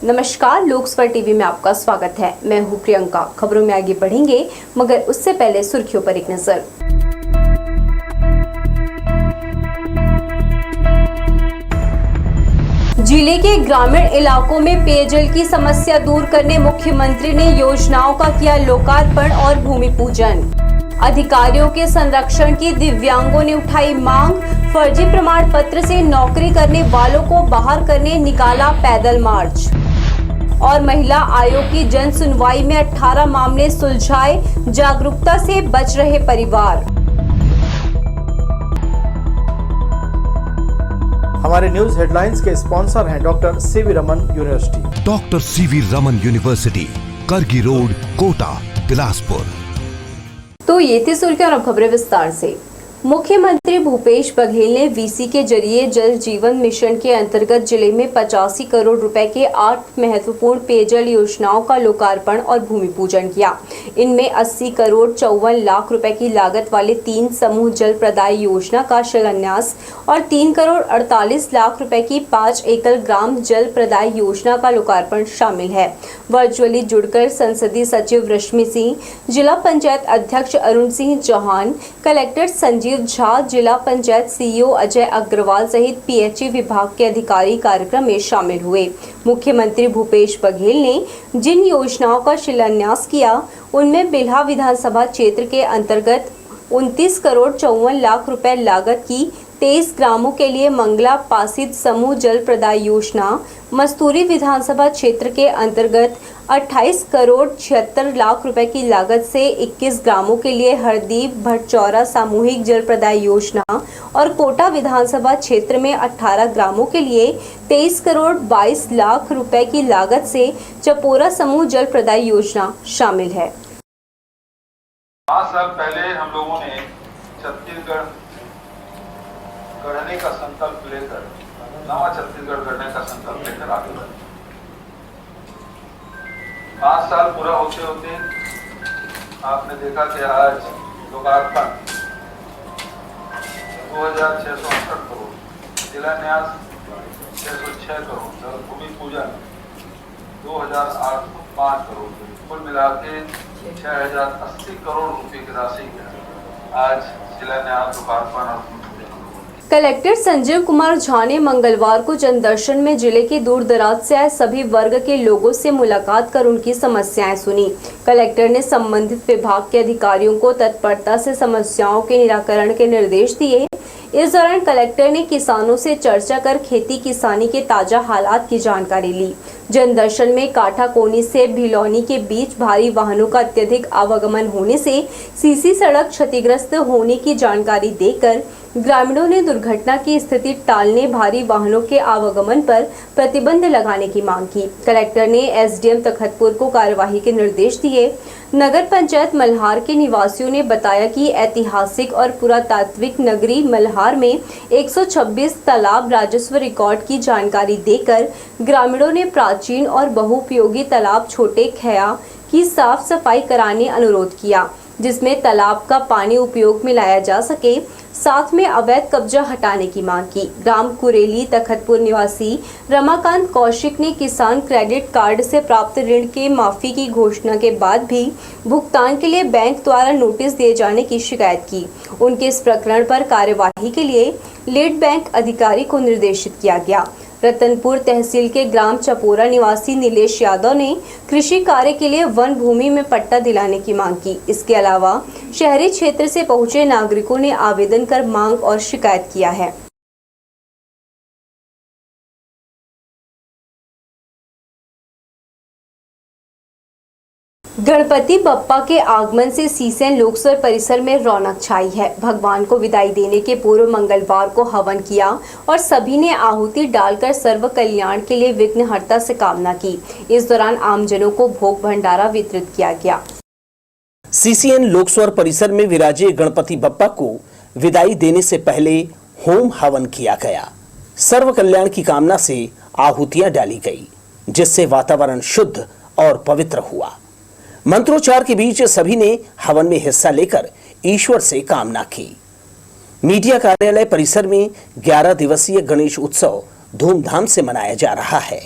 नमस्कार, लोकस्वर टीवी में आपका स्वागत है। मैं हूं प्रियंका। खबरों में आगे बढ़ेंगे, मगर उससे पहले सुर्खियों पर एक नजर। जिले के ग्रामीण इलाकों में पेयजल की समस्या दूर करने मुख्यमंत्री ने योजनाओं का किया लोकार्पण और भूमि पूजन। अधिकारियों के संरक्षण की दिव्यांगों ने उठाई मांग। फर्जी प्रमाण पत्र से नौकरी करने वालों को बाहर करने निकाला पैदल मार्च। और महिला आयोग की जन सुनवाई में 18 मामले सुलझाए, जागरूकता से बच रहे परिवार। हमारे न्यूज हेडलाइंस के स्पॉन्सर हैं doctor CV Raman university. Doctor CV Raman university, करगी रोड, कोटा, बिलासपुर। तो ये थी सुर्खियां और अब खबरें विस्तार से। मुख्यमंत्री भूपेश बघेल ने वीसी के जरिए जल जीवन मिशन के अंतर्गत जिले में 85 करोड़ रुपए के 8 महत्वपूर्ण पेयजल योजनाओं का लोकार्पण और भूमि पूजन किया। इनमें 80 करोड़ 54 लाख रुपए की लागत वाले 3 समूह जल प्रदाय योजना का शिलान्यास और 3 करोड़ 48 लाख रुपए की 5 एकड़ ग्राम जल प्रदाय योजना का लोकार्पण शामिल है। वर्चुअली जुड़कर संसदीय सचिव रश्मि सिंह, जिला पंचायत अध्यक्ष अरुण सिंह चौहान, कलेक्टर संजीव झा, जिला पंचायत सीईओ अजय अग्रवाल सहित पीएचई विभाग के अधिकारी कार्यक्रम में शामिल हुए। मुख्यमंत्री भूपेश बघेल ने जिन योजनाओं का शिलान्यास किया उनमें बिल्हा विधानसभा क्षेत्र के अंतर्गत 29 करोड़ 54 लाख रुपए लागत की 23 ग्रामों के लिए मंगला पासित समूह जल प्रदाय योजना, मस्तूरी विधानसभा क्षेत्र के अंतर्गत 28 करोड़ 76 लाख रुपए की लागत से 21 ग्रामों के लिए हरदीप भटचौरा सामूहिक जल प्रदाय योजना और कोटा विधानसभा क्षेत्र में 18 ग्रामों के लिए 23 करोड़ 22 लाख रुपए की लागत से चपोरा समूह जल प्रदाय योजना शामिल है। 5 साल पहले हम लोगों ने छत्तीसगढ़ गढ़ने का संकल्प लेकर नवा छत्तीसगढ़ गढ़ने का संकल्प लेकर आगे बढ़े। 5 साल पूरा होते होते आपने देखा कि आज लोकार्पण 2668 करोड़, शिलान्यास 606 करोड़, भूमि पूजन 2805 करोड़, कुल मिला के 6080 करोड़ रुपए की राशि आज शिलान्यास लोकार्पण और कलेक्टर संजीव कुमार झा ने मंगलवार को जनदर्शन में जिले के दूर दराज से आए सभी वर्ग के लोगों से मुलाकात कर उनकी समस्याएं सुनी। कलेक्टर ने संबंधित विभाग के अधिकारियों को तत्परता से समस्याओं के निराकरण के निर्देश दिए। इस दौरान कलेक्टर ने किसानों से चर्चा कर खेती किसानी के ताजा हालात की जानकारी ली। जनदर्शन में काठाकोनी से भिलौनी के बीच भारी वाहनों का अत्यधिक आवागमन होने से सीसी सड़क क्षतिग्रस्त होने की जानकारी देकर ग्रामीणों ने दुर्घटना की स्थिति टालने भारी वाहनों के आवागमन पर प्रतिबंध लगाने की मांग की। कलेक्टर ने एसडीएम तखतपुर को कार्यवाही के निर्देश दिए। नगर पंचायत मल्हार के निवासियों ने बताया कि ऐतिहासिक और पुरातात्विक नगरी मल्हार में 126 तालाब राजस्व रिकॉर्ड की जानकारी देकर ग्रामीणों ने प्राचीन और बहुउपयोगी तालाब छोटे खया की साफ सफाई कराने अनुरोध किया, जिसमें तालाब का पानी उपयोग में लाया जा सके। साथ में अवैध कब्जा हटाने की मांग की। ग्राम कुरेली तखतपुर निवासी रमाकांत कौशिक ने किसान क्रेडिट कार्ड से प्राप्त ऋण के माफी की घोषणा के बाद भी भुगतान के लिए बैंक द्वारा नोटिस दिए जाने की शिकायत की। उनके इस प्रकरण पर कार्यवाही के लिए लीड बैंक अधिकारी को निर्देशित किया गया। रतनपुर तहसील के ग्राम चपोरा निवासी नीलेश यादव ने कृषि कार्य के लिए वन भूमि में पट्टा दिलाने की मांग की। इसके अलावा शहरी क्षेत्र से पहुंचे नागरिकों ने आवेदन कर मांग और शिकायत किया है। गणपति बप्पा के आगमन से सीसेन लोकसभा परिसर में रौनक छाई है। भगवान को विदाई देने के पूर्व मंगलवार को हवन किया और सभी ने आहुति डालकर सर्व कल्याण के लिए विघ्नहर्ता से कामना की। इस दौरान आमजनों को भोग भंडारा वितरित किया गया। सीसीएन लोकसभा परिसर में विराजे गणपति बप्पा को विदाई देने से पहले होम हवन किया गया। सर्व कल्याण की कामना से आहुतियां डाली गई, जिससे वातावरण शुद्ध और पवित्र हुआ। मंत्रोच्चार के बीच सभी ने हवन में हिस्सा लेकर ईश्वर से कामना की। मीडिया कार्यालय परिसर में 11 दिवसीय गणेश उत्सव धूमधाम से मनाया जा रहा है।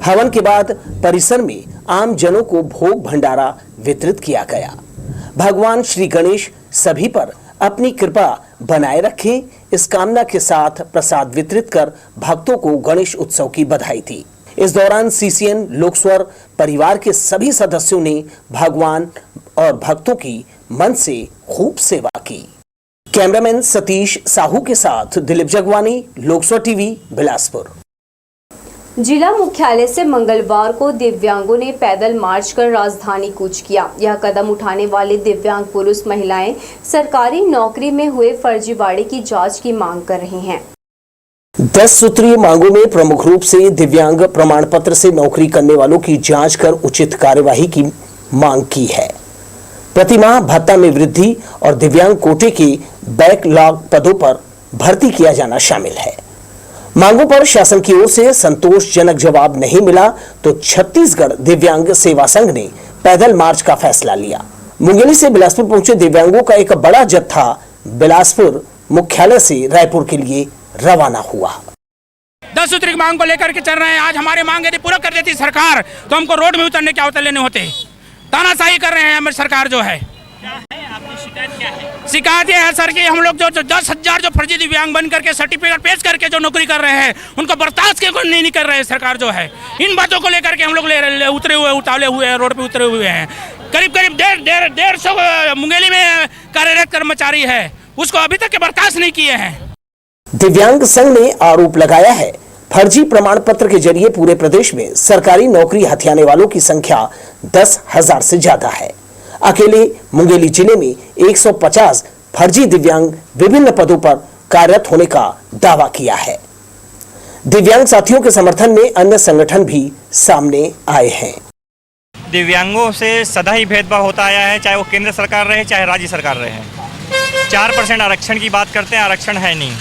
हवन के बाद परिसर में आम जनों को भोग भंडारा वितरित किया गया। भगवान श्री गणेश सभी पर अपनी कृपा बनाए रखें, इस कामना के साथ प्रसाद वितरित कर भक्तों को गणेश उत्सव की बधाई दी। इस दौरान सीसीएन लोकस्वर परिवार के सभी सदस्यों ने भगवान और भक्तों की मन से खूब सेवा की। कैमरामैन सतीश साहू के साथ दिलीप जगवानी, लोकस्वर टीवी, बिलासपुर। जिला मुख्यालय से मंगलवार को दिव्यांगों ने पैदल मार्च कर राजधानी कूच किया। यह कदम उठाने वाले दिव्यांग पुरुष महिलाएं सरकारी नौकरी में हुए फर्जीवाड़े की जांच की मांग कर रहे हैं। 10 सूत्रीय मांगों में प्रमुख रूप से दिव्यांग प्रमाण पत्र से नौकरी करने वालों की जांच कर उचित कार्यवाही की मांग की है। प्रतिमाह भत्ता में वृद्धि और दिव्यांग कोटे के बैकलॉग पदों पर भर्ती किया जाना शामिल है। मांगों पर शासन की ओर से संतोषजनक जवाब नहीं मिला तो छत्तीसगढ़ दिव्यांग सेवा संघ ने पैदल मार्च का फैसला लिया। मुंगेली से बिलासपुर पहुंचे दिव्यांगों का एक बड़ा जत्था बिलासपुर मुख्यालय से रायपुर के लिए रवाना हुआ। 10 सूत्री की मांग को लेकर के चल रहे हैं। आज हमारे मांग यदि पूरा कर देती सरकार तो हमको रोड में उतरने के अवसर लेने होते। तानाशाही कर रहे हैं हमारी सरकार जो है। क्या है आपकी शिकायत? क्या है शिकायत? ये है सर कि हम लोग जो 10,000 जो फर्जी दिव्यांग बन करके सर्टिफिकेट पेश करके जो नौकरी कर रहे हैं उनको बर्दाश्त के नहीं कर रहे हैं सरकार जो है। इन बातों को लेकर के हम लोग उतावले हुए हैं, रोड पे उतरे हुए हैं। करीब 150 मुंगेली में कार्यरत कर्मचारी है, उसको अभी तक बर्दाश्त नहीं किए हैं। दिव्यांग संघ ने आरोप लगाया है फर्जी प्रमाण पत्र के जरिए पूरे प्रदेश में सरकारी नौकरी हथियाने वालों की संख्या 10,000 से ज्यादा है। अकेले मुंगेली जिले में 150 फर्जी दिव्यांग विभिन्न पदों पर कार्यरत होने का दावा किया है। दिव्यांग साथियों के समर्थन में अन्य संगठन भी सामने आए हैं। दिव्यांगों से सदा ही भेदभाव होता आया है, चाहे वो केंद्र सरकार रहे चाहे राज्य सरकार रहे। 4% आरक्षण की बात करते हैं, आरक्षण है नहीं।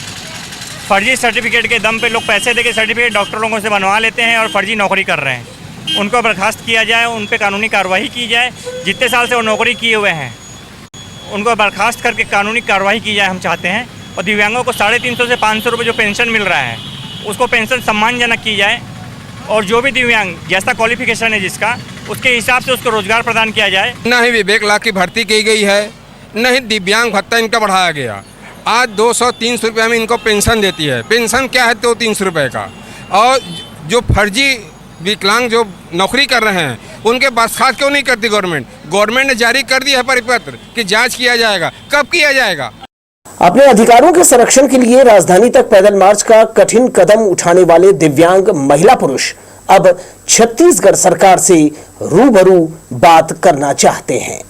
फर्जी सर्टिफिकेट के दम पे लोग पैसे देके सर्टिफिकेट डॉक्टर लोगों से बनवा लेते हैं और फर्जी नौकरी कर रहे हैं। उनको बर्खास्त किया जाए, उन पे कानूनी कार्रवाई की जाए। जितने साल से वो नौकरी किए हुए हैं उनको बर्खास्त करके कानूनी कार्रवाई की जाए, हम चाहते हैं। और दिव्यांगों को 350 से 500 रुपये जो पेंशन मिल रहा है उसको पेंशन सम्मानजनक की जाए। और जो भी दिव्यांग जैसा क्वालिफिकेशन है जिसका, उसके हिसाब से उसको रोजगार प्रदान किया जाए। न ही विवेक लाख की भर्ती की गई है, न ही दिव्यांग भत्ता इनका बढ़ाया गया। आज 200-300 रुपये में इनको पेंशन देती है। पेंशन क्या है? 200-300 रुपये का। और जो फर्जी विकलांग जो नौकरी कर रहे हैं उनके बर्खास्त क्यों नहीं करती गवर्नमेंट? गवर्नमेंट ने जारी कर दिया है परिपत्र कि जांच किया जाएगा। कब किया जाएगा? अपने अधिकारों के संरक्षण के लिए राजधानी तक पैदल मार्च का कठिन कदम उठाने वाले दिव्यांग महिला पुरुष अब छत्तीसगढ़ सरकार से रूबरू बात करना चाहते हैं।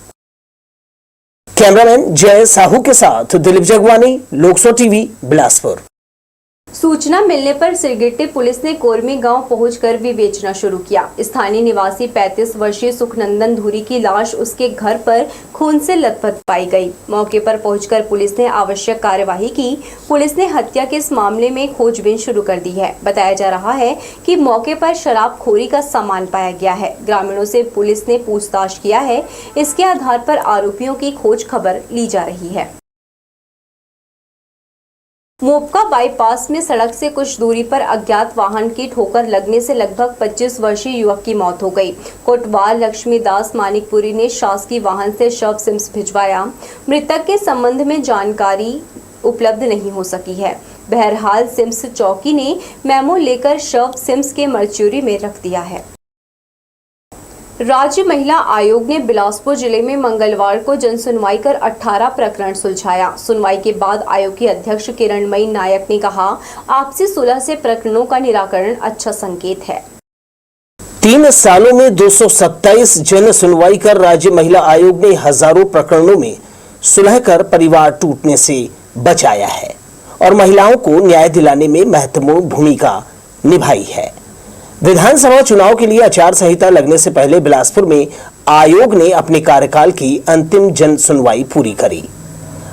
कैमरामैन जय साहू के साथ दिलीप जगवानी, लोकस्वर टीवी, बिलासपुर। सूचना मिलने पर सिरगिट्टी पुलिस ने कोरमी गांव पहुंचकर विवेचना शुरू किया। स्थानीय निवासी 35 वर्षीय सुखनंदन धुरी की लाश उसके घर पर खून से लथपथ पाई गई। मौके पर पहुंचकर पुलिस ने आवश्यक कार्यवाही की। पुलिस ने हत्या के इस मामले में खोजबीन शुरू कर दी है। बताया जा रहा है कि मौके पर शराबखोरी का सामान पाया गया है। ग्रामीणों से पुलिस ने पूछताछ किया है। इसके आधार पर आरोपियों की खोज खबर ली जा रही है। मोपका बाईपास में सड़क से कुछ दूरी पर अज्ञात वाहन की ठोकर लगने से लगभग 25 वर्षीय युवक की मौत हो गई। कोटवाल लक्ष्मीदास मानिकपुरी ने शासकीय वाहन से शव सिम्स भिजवाया। मृतक के संबंध में जानकारी उपलब्ध नहीं हो सकी है। बहरहाल सिम्स चौकी ने मेमो लेकर शव सिम्स के मरचूरी में रख दिया है। राज्य महिला आयोग ने बिलासपुर जिले में मंगलवार को जनसुनवाई कर 18 प्रकरण सुलझाया। सुनवाई के बाद आयोग की अध्यक्ष किरणमयी नायक ने कहा, आपसी सुलह से प्रकरणों का निराकरण अच्छा संकेत है। 3 सालों में 227 जन सुनवाई कर राज्य महिला आयोग ने हजारों प्रकरणों में सुलह कर परिवार टूटने से बचाया है और महिलाओं को न्याय दिलाने में महत्वपूर्ण भूमिका निभाई है। विधानसभा चुनाव के लिए आचार संहिता लगने से पहले बिलासपुर में आयोग ने अपने कार्यकाल की अंतिम जन सुनवाई पूरी करी।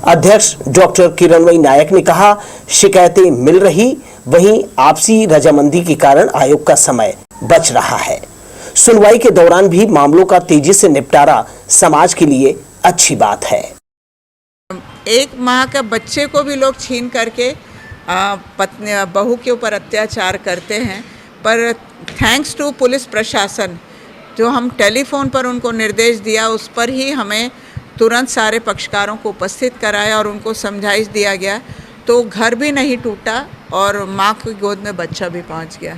अध्यक्ष डॉक्टर किरणमयी नायक ने कहा, शिकायतें मिल रही, वहीं आपसी रजामंदी के कारण आयोग का समय बच रहा है। सुनवाई के दौरान भी मामलों का तेजी से निपटारा समाज के लिए अच्छी बात है। 1 माह का बच्चे को भी लोग छीन करके पत्नी बहू के ऊपर अत्याचार करते हैं। पर थैंक्स टू पुलिस प्रशासन, जो हम टेलीफोन पर उनको निर्देश दिया उस पर ही हमें तुरंत सारे पक्षकारों को उपस्थित कराया और उनको समझाइश दिया गया, तो घर भी नहीं टूटा और माँ की गोद में बच्चा भी पहुँच गया।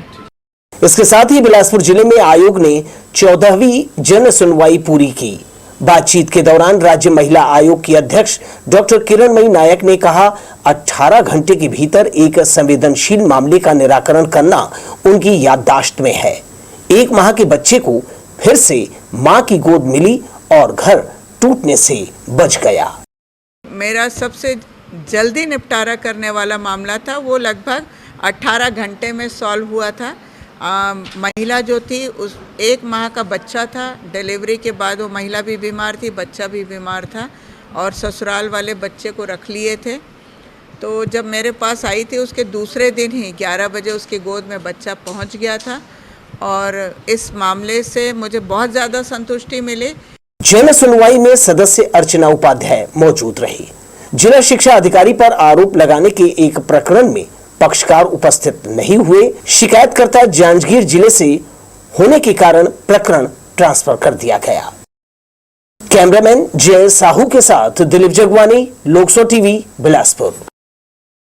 इसके साथ ही बिलासपुर जिले में आयोग ने 14वीं जन सुनवाई पूरी की। बातचीत के दौरान राज्य महिला आयोग की अध्यक्ष डॉक्टर किरणमयी नायक ने कहा, 18 घंटे के भीतर एक संवेदनशील मामले का निराकरण करना उनकी याददाश्त में है। 1 माह के बच्चे को फिर से मां की गोद मिली और घर टूटने से बच गया। मेरा सबसे जल्दी निपटारा करने वाला मामला था, वो लगभग 18 घंटे में सॉल्व हुआ था। महिला जो थी, उस 1 माह का बच्चा था। डिलीवरी के बाद वो महिला भी बीमार थी, बच्चा भी बीमार था और ससुराल वाले बच्चे को रख लिए थे। तो जब मेरे पास आई थी उसके दूसरे दिन ही 11 बजे उसकी गोद में बच्चा पहुंच गया था और इस मामले से मुझे बहुत ज़्यादा संतुष्टि मिली। जन सुनवाई में सदस्य अर्चना उपाध्याय मौजूद रही। जिला शिक्षा अधिकारी पर आरोप लगाने के एक प्रकरण में पक्षकार उपस्थित नहीं हुए। शिकायतकर्ता जांजगीर जिले से होने के कारण प्रकरण ट्रांसफर कर दिया गया। कैमरामैन जय साहू के साथ दिलीप जगवानी, लोकसभा टीवी, बिलासपुर।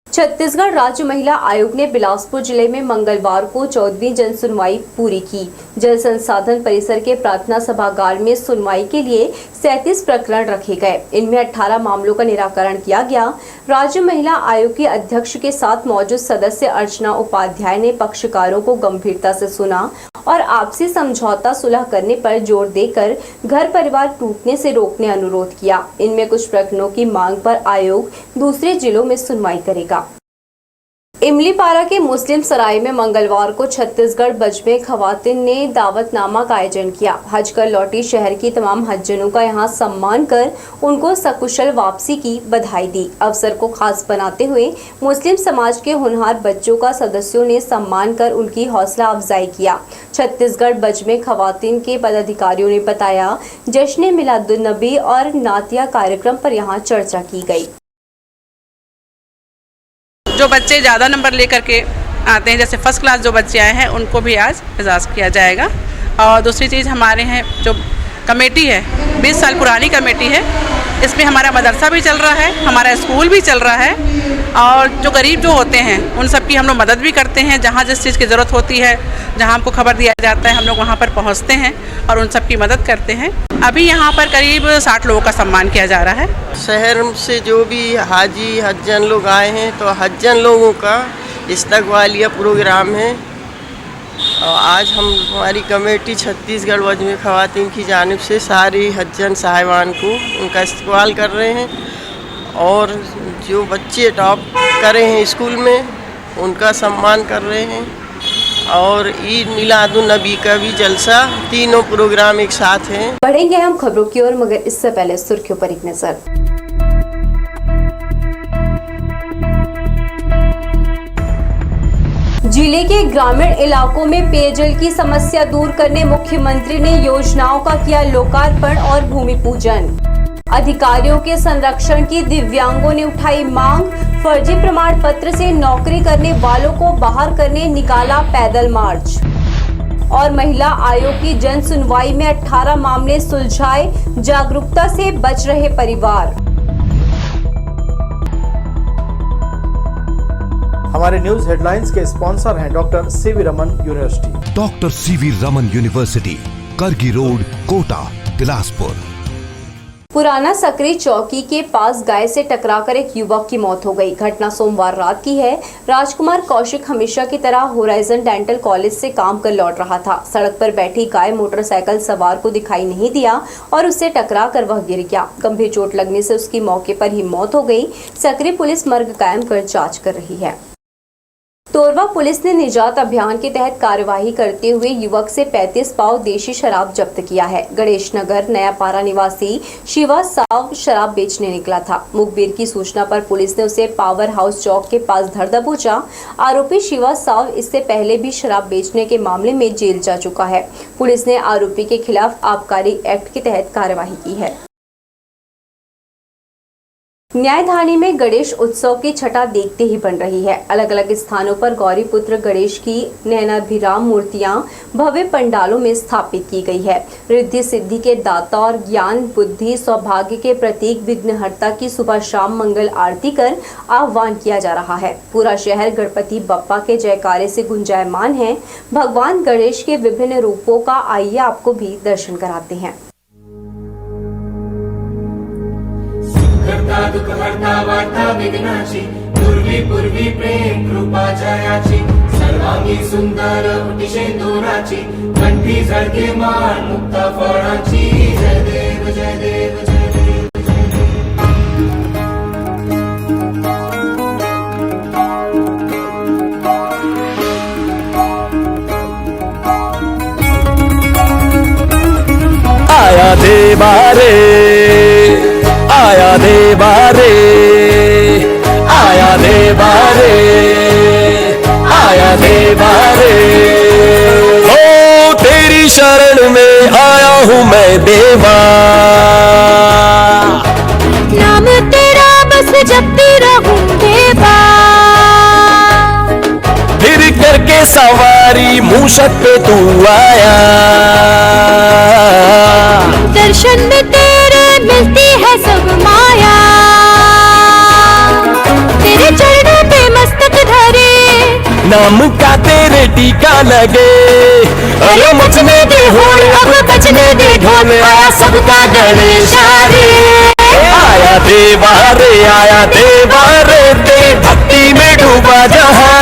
छत्तीसगढ़ राज्य महिला आयोग ने बिलासपुर जिले में मंगलवार को 14वीं जन सुनवाई पूरी की। जल संसाधन परिसर के प्रार्थना सभागार में सुनवाई के लिए 37 प्रकरण रखे गए। इनमें 18 मामलों का निराकरण किया गया। राज्य महिला आयोग के अध्यक्ष के साथ मौजूद सदस्य अर्चना उपाध्याय ने पक्षकारों को गंभीरता से सुना और आपसी समझौता सुलह करने पर जोर देकर घर परिवार टूटने से रोकने अनुरोध किया। इनमें कुछ प्रकरणों की मांग पर आयोग दूसरे जिलों में सुनवाई करेगा। इमलीपारा के मुस्लिम सराय में मंगलवार को छत्तीसगढ़ बज में खवातीन ने दावतनामा का आयोजन किया। हज कर लौटी शहर की तमाम हज्जनों का यहां सम्मान कर उनको सकुशल वापसी की बधाई दी। अवसर को खास बनाते हुए मुस्लिम समाज के होनहार बच्चों का सदस्यों ने सम्मान कर उनकी हौसला अफजाई किया। छत्तीसगढ़ बज में खवातीन के पदाधिकारियों ने बताया, जश्न मिलादुन नबी और नातिया कार्यक्रम पर यहाँ चर्चा की गई। जो बच्चे ज़्यादा नंबर लेकर के आते हैं, जैसे फर्स्ट क्लास जो बच्चे आए हैं, उनको भी आज एजाज़ किया जाएगा। और दूसरी चीज़, हमारे हैं जो कमेटी है, 20 साल पुरानी कमेटी है, इसमें हमारा मदरसा भी चल रहा है, हमारा स्कूल भी चल रहा है और जो गरीब जो होते हैं उन सब की हम लोग मदद भी करते हैं। जहाँ जिस चीज़ की ज़रूरत होती है, जहाँ हमको खबर दिया जाता है, हम लोग वहाँ पर पहुँचते हैं और उन सब की मदद करते हैं। अभी यहाँ पर करीब 60 लोगों का सम्मान किया जा रहा है। शहर से जो भी हाजी हज्जन लोग आए हैं, तो हज्जन लोगों का इस्तकबालिया प्रोग्राम है और आज हमारी कमेटी छत्तीसगढ़ वज में खवातीन की जानिब से सारी हज्जन साहिबान को उनका इस्तकबाल कर रहे हैं और जो बच्चे टॉप करे हैं स्कूल में उनका सम्मान कर रहे हैं और ईद मिलादुन नबी का भी जलसा, तीनों प्रोग्राम एक साथ हैं। बढ़ेंगे हम खबरों की ओर, मगर इससे पहले सुर्खियों पर एक नजर। जिले के ग्रामीण इलाकों में पेयजल की समस्या दूर करने मुख्यमंत्री ने योजनाओं का किया लोकार्पण और भूमि पूजन। अधिकारियों के संरक्षण की दिव्यांगों ने उठाई मांग। फर्जी प्रमाण पत्र से नौकरी करने वालों को बाहर करने निकाला पैदल मार्च। और महिला आयोग की जन सुनवाई में 18 मामले सुलझाए, जागरूकता से बच रहे परिवार। हमारे न्यूज हेडलाइंस के स्पॉन्सर हैं doctor CV Raman university. Doctor CV Raman university, करगी रोड, कोटा, बिलासपुर। पुराना सकरी चौकी के पास गाय से टकराकर एक युवक की मौत हो गई। घटना सोमवार रात की है। राजकुमार कौशिक हमेशा की तरह होराइजन डेंटल कॉलेज से काम कर लौट रहा था। सड़क पर बैठी गाय मोटरसाइकिल सवार को दिखाई नहीं दिया और उससे टकराकर वह गिर गया। गंभीर चोट लगने से उसकी मौके पर ही मौत हो गई। सकरी पुलिस मर्ग कायम कर जांच कर रही है। तोरवा पुलिस ने निजात अभियान के तहत कार्यवाही करते हुए युवक से 35 पाव देशी शराब जब्त किया है। गणेश नगर नयापारा निवासी शिवा साव शराब बेचने निकला था। मुखबिर की सूचना पर पुलिस ने उसे पावर हाउस चौक के पास धर दबोचा। आरोपी शिवा साव इससे पहले भी शराब बेचने के मामले में जेल जा चुका है। पुलिस ने आरोपी के खिलाफ आबकारी एक्ट के तहत कार्यवाही की है। न्यायधानी में गणेश उत्सव की छटा देखते ही बन रही है। अलग अलग स्थानों पर गौरी पुत्र गणेश की नयनाभिराम मूर्तियां भव्य पंडालों में स्थापित की गई है। रिद्धि सिद्धि के दाता और ज्ञान बुद्धि सौभाग्य के प्रतीक विघ्नहर्ता की सुबह शाम मंगल आरती कर आह्वान किया जा रहा है। पूरा शहर गणपति बप्पा के जयकारे से गुंजायमान है। भगवान गणेश के विभिन्न रूपों का आइए आपको भी दर्शन कराते हैं। दुःखहर्ता वार्ता विघ्नाची पूर्वी प्रेम कृपा जयाची सर्वांगी सुंदर उटिशेंदुराची कंठी झळके मान मुक्ता फळाची जय देव जय देव जय देव। आया देवा रे आया देवा रे आया देवा रे आया देवा रे ओ तेरी शरण में आया हूँ मैं देवा। नाम तेरा बस जपती रहूं देवा। फिर करके सवारी मूषक पे तू आया। दर्शन में तेरे मिलती है सब माया। तेरे चरणों पे मस्तक धरे नाम का तेरे टीका लगे। अरे मचने दे होड़ अब बचने दे ढोल आया सबका गणेश रे। आया देवा रे आया देवा रे तेरी भक्ति में डूबा जहां।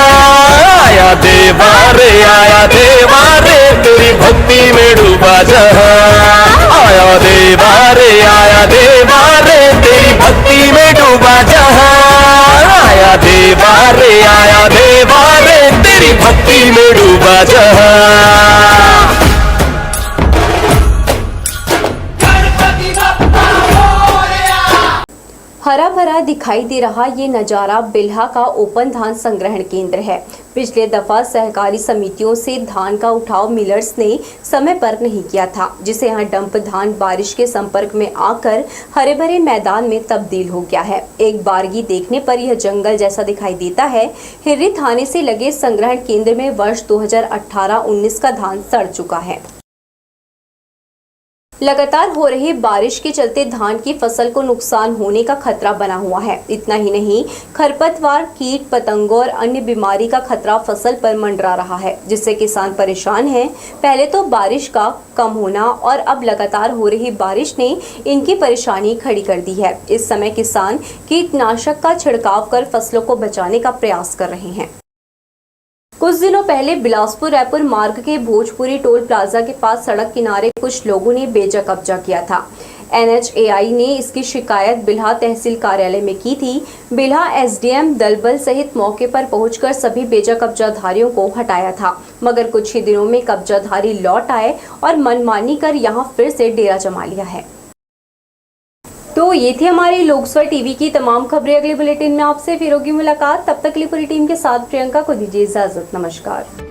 आया देवा रे आया देवा रे तेरी भक्ति में डूबा जहां। आया देवा रे आया देवा रे तेरी भक्ति में डूबा जहां। आया देवा रे आया देवा रे तेरी भक्ति में डूबा जहां। हरा भरा दिखाई दे रहा ये नज़ारा बिल्हा का ओपन धान संग्रहण केंद्र है। पिछले दफा सहकारी समितियों से धान का उठाव मिलर्स ने समय पर नहीं किया था, जिसे यहाँ डंप धान बारिश के संपर्क में आकर हरे भरे मैदान में तब्दील हो गया है। एक बारगी देखने पर यह जंगल जैसा दिखाई देता है। हिर्री थाने से लगे संग्रहण केंद्र में वर्ष 2018-19 का धान सड़ चुका है। लगातार हो रही बारिश के चलते धान की फसल को नुकसान होने का खतरा बना हुआ है। इतना ही नहीं, खरपतवार, कीट पतंगों और अन्य बीमारी का खतरा फसल पर मंडरा रहा है, जिससे किसान परेशान हैं। पहले तो बारिश का कम होना और अब लगातार हो रही बारिश ने इनकी परेशानी खड़ी कर दी है। इस समय किसान कीटनाशक का छिड़काव कर फसलों को बचाने का प्रयास कर रहे हैं। कुछ दिनों पहले बिलासपुर रायपुर मार्ग के भोजपुरी टोल प्लाजा के पास सड़क किनारे कुछ लोगों ने बेजा कब्जा किया था। NHAI ने इसकी शिकायत बिल्हा तहसील कार्यालय में की थी। बिल्हा SDM दलबल सहित मौके पर पहुंचकर सभी बेजा कब्जाधारियों को हटाया था, मगर कुछ ही दिनों में कब्जाधारी लौट आए और मनमानी कर यहां फिर से डेरा जमा लिया है। तो ये थी हमारी लोकस्वर टीवी की तमाम खबरें। अगले बुलेटिन में आपसे फिर होगी मुलाकात। तब तक के लिए पूरी टीम के साथ प्रियंका को दीजिए इजाजत। नमस्कार।